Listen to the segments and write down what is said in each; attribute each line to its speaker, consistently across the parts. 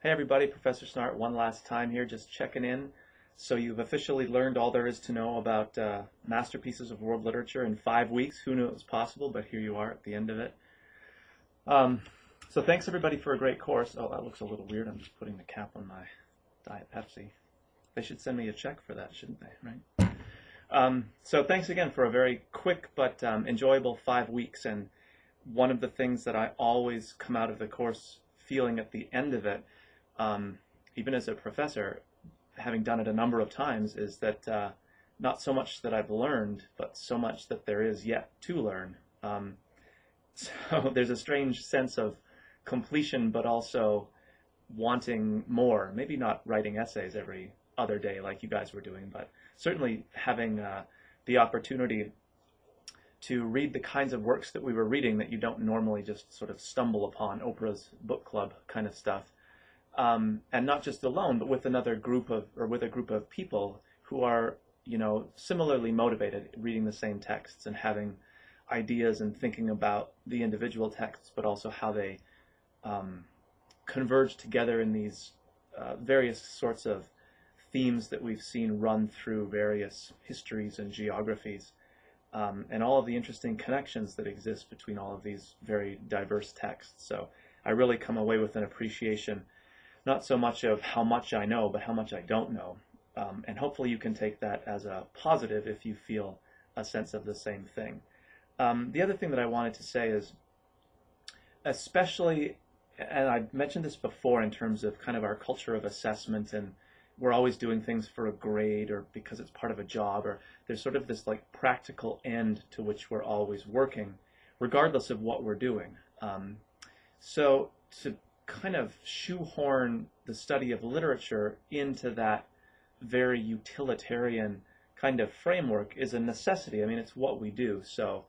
Speaker 1: Hey everybody, Professor Snart one last time here, just checking in. So you've officially learned all there is to know about masterpieces of world literature in 5 weeks. Who knew it was possible, but here you are at the end of it. So thanks everybody for a great course. Oh, that looks a little weird. I'm just putting the cap on my Diet Pepsi. They should send me a check for that, shouldn't they, right? So thanks again for a very quick but enjoyable 5 weeks. And one of the things that I always come out of the course feeling at the end of it, even as a professor, having done it a number of times, is that not so much that I've learned, but so much that there is yet to learn. So there's a strange sense of completion, but also wanting more. Maybe not writing essays every other day like you guys were doing, but certainly having the opportunity to read the kinds of works that we were reading that you don't normally just sort of stumble upon, Oprah's book club kind of stuff. And not just alone, but with another group of, or with a group of people who are, similarly motivated, reading the same texts and having ideas and thinking about the individual texts, but also how they converge together in these various sorts of themes that we've seen run through various histories and geographies, and all of the interesting connections that exist between all of these very diverse texts. So I really come away with an appreciation not so much of how much I know, but how much I don't know. And hopefully you can take that as a positive if you feel a sense of the same thing. The other thing that I wanted to say is, especially, and I mentioned this before in terms of kind of our culture of assessment, and we're always doing things for a grade or because it's part of a job, or there's sort of this like practical end to which we're always working, regardless of what we're doing. So to kind of shoehorn the study of literature into that very utilitarian kind of framework is a necessity. I mean, it's what we do, so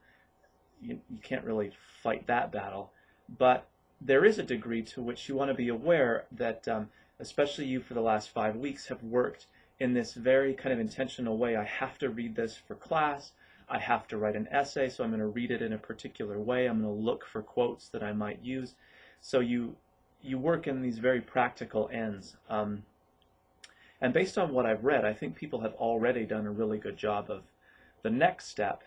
Speaker 1: you can't really fight that battle. But there is a degree to which you want to be aware that, especially you for the last 5 weeks, have worked in this very kind of intentional way. I have to read this for class. I have to write an essay, so I'm going to read it in a particular way. I'm going to look for quotes that I might use. So you work in these very practical ends. And based on what I've read, I think people have already done a really good job of the next step,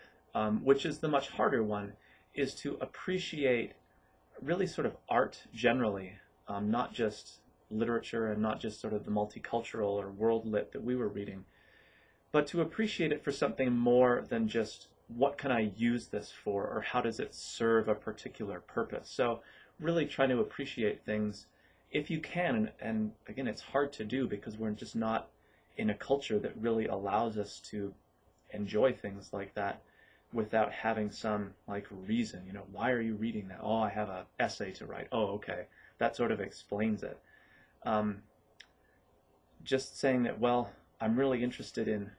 Speaker 1: which is the much harder one, is to appreciate really sort of art generally, not just literature and not just sort of the multicultural or world lit that we were reading, but to appreciate it for something more than just what can I use this for, or how does it serve a particular purpose. So really trying to appreciate things if you can, and again, it's hard to do because we're just not in a culture that really allows us to enjoy things like that without having some like reason. Why are you reading that? Oh, I have an essay to write. Oh, okay, that sort of explains it. Just saying that, well, I'm really interested in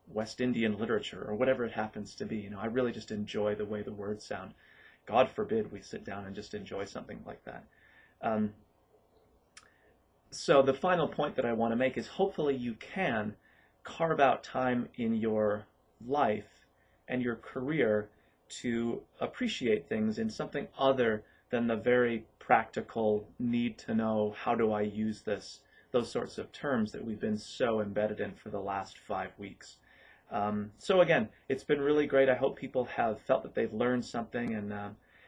Speaker 1: West Indian literature or whatever it happens to be. I really just enjoy the way the words sound. God forbid we sit down and just enjoy something like that. So the final point that I want to make is hopefully you can carve out time in your life and your career to appreciate things in something other than the very practical need to know, how do I use this, those sorts of terms that we've been so embedded in for the last 5 weeks. So again, it's been really great. I hope people have felt that they've learned something and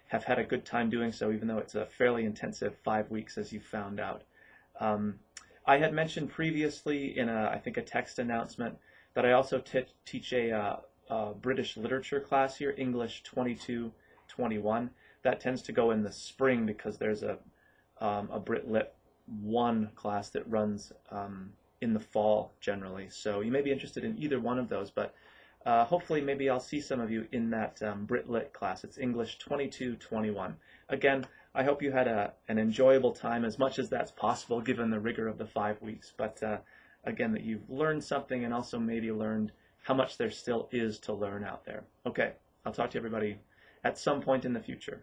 Speaker 1: have had a good time doing so, even though it's a fairly intensive 5 weeks, as you found out. I had mentioned previously in I think a text announcement that I also teach a British literature class here, English 2221. That tends to go in the spring because there's a Brit Lit 1 class that runs in the fall generally. So you may be interested in either one of those, but hopefully maybe I'll see some of you in that Brit Lit class. It's English 2221. Again, I hope you had an enjoyable time, as much as that's possible given the rigor of the 5 weeks. But again, that you've learned something and also maybe learned how much there still is to learn out there. Okay, I'll talk to everybody at some point in the future.